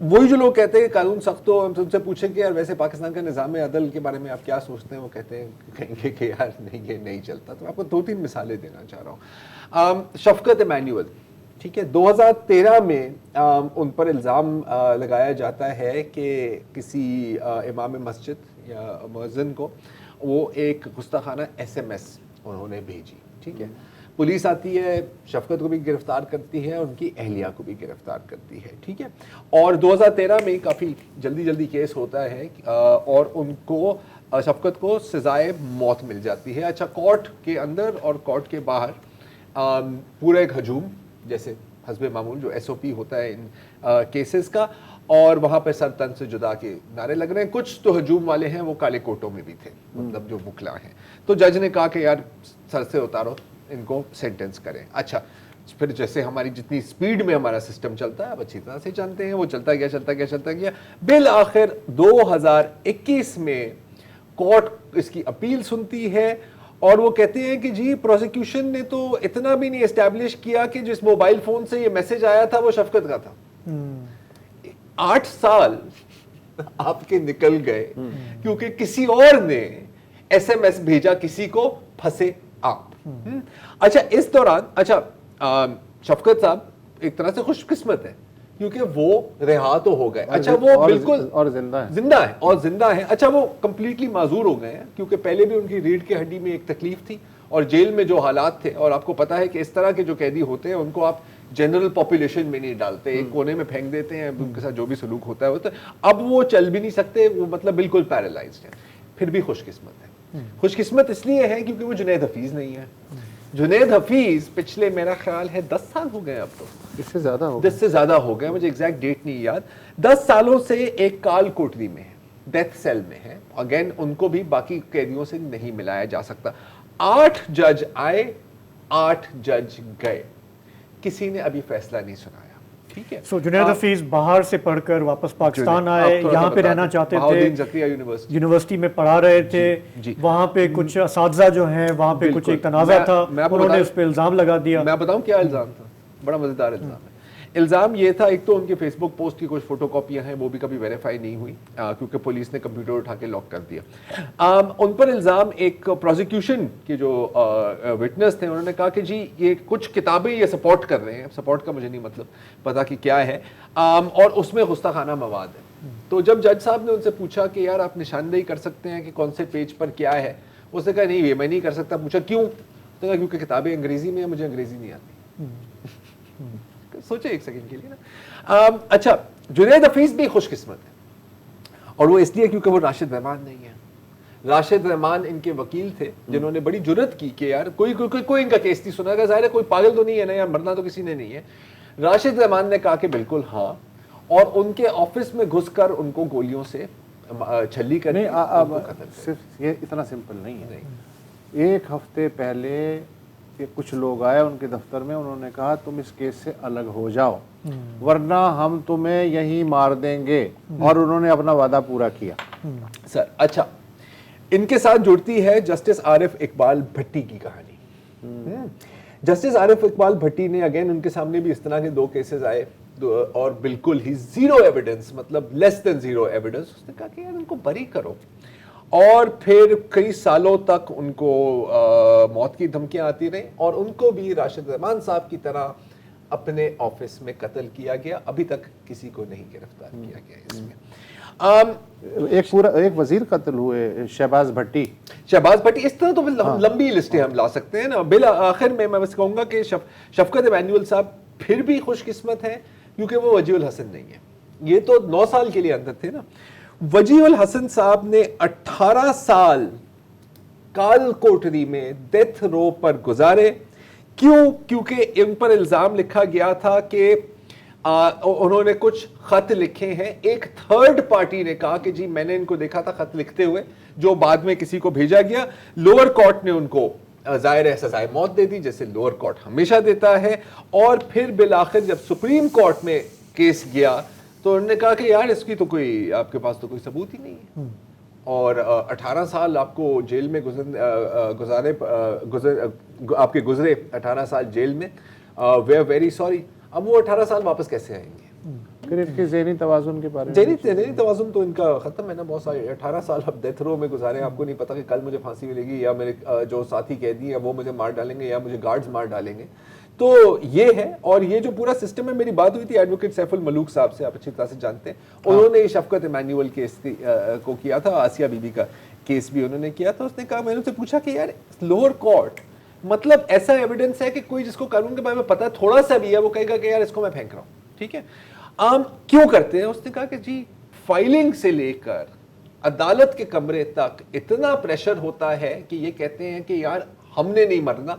وہی جو لوگ کہتے ہیں کہ قانون سخت ہو، ہم ان سے پوچھیں کہ یار ویسے پاکستان کا نظام عدل کے بارے میں آپ کیا سوچتے ہیں، وہ کہتے ہیں کہیں گے کہ یار نہیں، یہ نہیں چلتا۔ تو آپ کو 2-3 مثالیں دینا چاہ رہا ہوں۔ شفقت ایمینول، ٹھیک ہے، 2013 میں ان پر الزام لگایا جاتا ہے کہ کسی امام مسجد یا مؤذن کو وہ ایک گستاخانہ SMS انہوں نے بھیجی، ٹھیک ہے۔ پولیس آتی ہے، شفقت کو بھی گرفتار کرتی ہے اور ان کی اہلیہ کو بھی گرفتار کرتی ہے، ٹھیک ہے۔ اور 2013 میں کافی جلدی کیس ہوتا ہے اور ان کو شفقت کو سزائے موت مل جاتی ہے۔ اچھا، کورٹ کے اندر اور کورٹ کے باہر پورا ایک ہجوم، جیسے حسب معمول جو SOP ہوتا ہے ان کیسز کا، اور وہاں پہ سر تن سے جدا کے نعرے لگ رہے ہیں۔ کچھ تو ہجوم والے ہیں وہ کالے کوٹوں میں بھی تھے، مطلب جو وکلا ہیں۔ تو جج نے کہا کہ یار سر سے اتارو، ان کو سینٹنس کریں۔ اچھا، پھر جیسے ہماری جتنی سپیڈ میں ہمارا سسٹم چلتا ہے آپ اچھی طرح سے جانتے ہیں، وہ چلتا گیا بالآخر 2021 میں کورٹ اس کی اپیل سنتی ہے اور وہ کہتے ہیں کہ جی پروسیکیوشن نے تو اتنا بھی نہیں اسٹیبلش کیا کہ جس موبائل فون سے یہ میسج آیا تھا وہ شفقت کا تھا۔ 8 سال آپ کے نکل گئے کیونکہ کسی اور نے SMS بھیجا کسی کو، پھنسے آپ۔ اچھا، اس دوران شفقت صاحب ایک طرح سے خوش قسمت ہے کیونکہ وہ رہا تو ہو گئے۔ اچھا، وہ بالکل اور زندہ ہے۔ اچھا، وہ کمپلیٹلی معذور ہو گئے ہیں کیونکہ پہلے بھی ان کی ریڑھ کی ہڈی میں ایک تکلیف تھی اور جیل میں جو حالات تھے، اور آپ کو پتا ہے کہ اس طرح کے جو قیدی ہوتے ہیں ان کو آپ جنرل پاپولیشن میں نہیں ڈالتے، ایک کونے میں پھینک دیتے ہیں، ان کے ساتھ جو بھی سلوک ہوتا ہے اب وہ چل بھی نہیں سکتے، وہ مطلب بالکل پیرالائزڈ ہیں۔ پھر بھی خوش قسمت ہے۔ خوش قسمت اس لیے ہے کیونکہ وہ جنید حفیظ نہیں ہے۔ جنید حفیظ پچھلے میرا خیال ہے 10 سال ہو گئے، اب تو 10 سے زیادہ ہو گئے، مجھے ایگزیکٹ ڈیٹ نہیں یاد۔ 10 سالوں سے ایک کال کوٹری میں ہے، ڈیتھ سیل میں ہے۔ اگین ان کو بھی باقی قیدیوں سے نہیں ملایا جا سکتا۔ 8 جج آئے، 8 جج گئے، کسی نے ابھی فیصلہ نہیں سنایا، ٹھیک ہے۔ سو جنید حفیظ باہر سے پڑھ کر واپس پاکستان آئے، یہاں پہ رہنا چاہتے تھے، یونیورسٹی میں پڑھا رہے تھے، وہاں پہ کچھ اساتذہ جو ہیں وہاں پہ کچھ ایک تنازع تھا، انہوں نے اس پہ الزام لگا دیا۔ میں بتاؤں کیا الزام تھا؟ بڑا مزیدار الزام ہے۔ الزام یہ تھا، ایک تو ان کے فیس بک پوسٹ کی کچھ فوٹو کاپیاں ہیں وہ بھی کبھی ویریفائی نہیں ہوئی کیونکہ پولیس نے کمپیوٹر اٹھا کے لاک کر دیا۔ ان پر الزام، ایک پروسیکیوشن کے جو وٹنس تھے انہوں نے کہا کہ جی یہ کچھ کتابیں یہ سپورٹ کر رہے ہیں، سپورٹ کا مجھے نہیں مطلب پتا کہ کیا ہے، اور اس میں گستاخانہ مواد ہے۔ تو جب جج صاحب نے ان سے پوچھا کہ یار آپ نشاندہی کر سکتے ہیں کہ کون سے پیج پر کیا ہے، اس نے کہا نہیں یہ میں نہیں کر سکتا۔ پوچھا کیوں؟ تو کہا کیونکہ کتابیں انگریزی میں ہیں، مجھے انگریزی نہیں آتی۔ سوچے ایک سیکنڈ کے لیے نا۔ اچھا، جنید حفیظ بھی خوش قسمت ہے اور وہ اس لیے کیونکہ وہ راشد رحمان نہیں ہے۔ راشد رحمان ان کے وکیل تھے جنہوں نے بڑی جرت کی کہ یار کوئی ان کا کیس نہیں سنا گا، ظاہر ہے کوئی پاگل تو نہیں ہے نا یار، مرنا تو کسی نے نہیں ہے۔ راشد رحمان نے کہا کہ بالکل ہاں، اور ان کے آفس میں گھس کر ان کو گولیوں سے چھلی کر صرف یہ اتنا سمپل نہیں ہے۔ ایک ہفتے پہلے کہ کچھ لوگ آئے ان کے دفتر میں، انہوں نے کہا تم اس کیس سے الگ ہو جاؤ ورنہ ہم تمہیں یہیں مار دیں گے، اور انہوں نے اپنا وعدہ پورا کیا۔ سر اچھا، ان کے ساتھ جڑتی ہے جسٹس عارف اقبال بھٹی کی کہانی۔ جسٹس عارف اقبال بھٹی نے اگین ان کے سامنے بھی اس طرح کے 2 کیسز آئے اور بالکل ہی زیرو ایویڈنس، مطلب لیس دین زیرو ایویڈنس۔ اس نے کہا کہ یار ان کو بری کرو، اور پھر کئی سالوں تک ان کو موت کی دھمکیاں آتی رہیں، اور ان کو بھی راشد رحمان صاحب کی طرح اپنے آفس میں قتل کیا گیا. ابھی تک کسی کو نہیں گرفتار کیا گیا اس میں. ایک وزیر قتل ہوئے, شہباز بھٹی. اس طرح تو لمبی لسٹیں ہم لا سکتے ہیں نا. بالآخر میں بس کہوں گا کہ شفقت ایمینول صاحب پھر بھی خوش قسمت ہیں کیونکہ وہ وجیہ الحسن نہیں ہے. یہ تو 9 سال کے لیے اندر تھے نا. وجیہ الحسن صاحب نے 18 سال کال کوٹری میں ڈیتھ رو پر گزارے. کیوں؟ کیونکہ ان پر الزام لکھا گیا تھا کہ انہوں نے کچھ خط لکھے ہیں. ایک تھرڈ پارٹی نے کہا کہ جی میں نے ان کو دیکھا تھا خط لکھتے ہوئے, جو بعد میں کسی کو بھیجا گیا. لوور کورٹ نے ان کو ظاہر ہے سزائے موت دے دی, جیسے لوور کورٹ ہمیشہ دیتا ہے. اور پھر بالآخر جب سپریم کورٹ میں کیس گیا تو انہوں نے کہا کہ یار اس کی تو کوئی, آپ کے پاس تو کوئی ثبوت ہی نہیں ہے. اور 18 سال آپ کو جیل میں آپ کے گزرے 18 سال جیل میں. We are very sorry. اب وہ 18 سال واپس کیسے آئیں گے؟ پھر ان کے ذہنی توازن کے بارے میں, ذہنی توازن تو ان کا ختم ہے نا. بہت سارے 18 سال اب ڈیتھ رو میں گزارے. آپ کو نہیں پتا کہ کل مجھے پھانسی ملے گی یا میرے جو ساتھی قیدی ہیں وہ مجھے مار ڈالیں گے یا مجھے گارڈز مار ڈالیں گے. تو یہ ہے. اور یہ جو پورا سسٹم ہے, میری بات ہوئی تھی ایڈوکیٹ سیف الملوک صاحب سے, آپ اچھی طرح سے جانتے ہیں. انہوں نے شفقت ایمینول کیس کو کیا تھا, آسیہ بی بی کا کیس بھی انہوں نے کیا تھا. اس نے کہا, میں نے ان سے پوچھا کہ یار لوور کورٹ مطلب ایسا ایویڈنس ہے کہ کوئی جس کو قانون کے بارے میں پتا تھوڑا سا بھی ہے وہ کہے گا کہ یار اس کو میں پھینک رہا ہوں, ٹھیک ہے, کیوں کرتے ہیں؟ اس نے کہا کہ جی فائلنگ سے لے کر عدالت کے کمرے تک اتنا پریشر ہوتا ہے کہ یہ کہتے ہیں کہ یار ہم نے نہیں مرنا,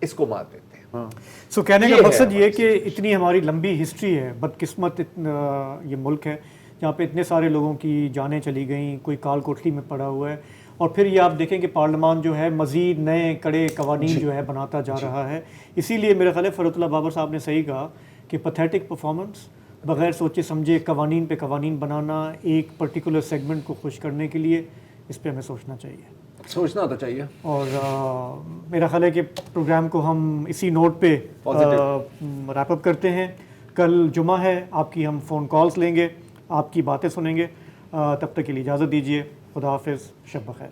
اس کو مار دیتے ہیں. سو کہنے کا مقصد یہ کہ اتنی ہماری لمبی ہسٹری ہے, بدقسمت یہ ملک ہے جہاں پہ اتنے سارے لوگوں کی جانیں چلی گئیں, کوئی کال کوٹری میں پڑا ہوا ہے. اور پھر یہ آپ دیکھیں کہ پارلیمان جو ہے مزید نئے کڑے قوانین جو ہے بناتا جا رہا ہے. اسی لیے میرا خیال ہے فرحت اللہ بابر صاحب نے صحیح کہا کہ پیتھیٹک پرفارمنس, بغیر سوچے سمجھے قوانین پہ قوانین بنانا ایک پرٹیکولر سیگمنٹ کو خوش کرنے کے لیے, اس پہ ہمیں سوچنا چاہیے. سوچنا تو چاہیے. اور میرا خیال ہے کہ پروگرام کو ہم اسی نوٹ پہ ریپ اپ کرتے ہیں. کل جمعہ ہے, آپ کی ہم فون کالز لیں گے, آپ کی باتیں سنیں گے. تب تک کے لیے اجازت دیجیے. خدا حافظ, شب بخیر.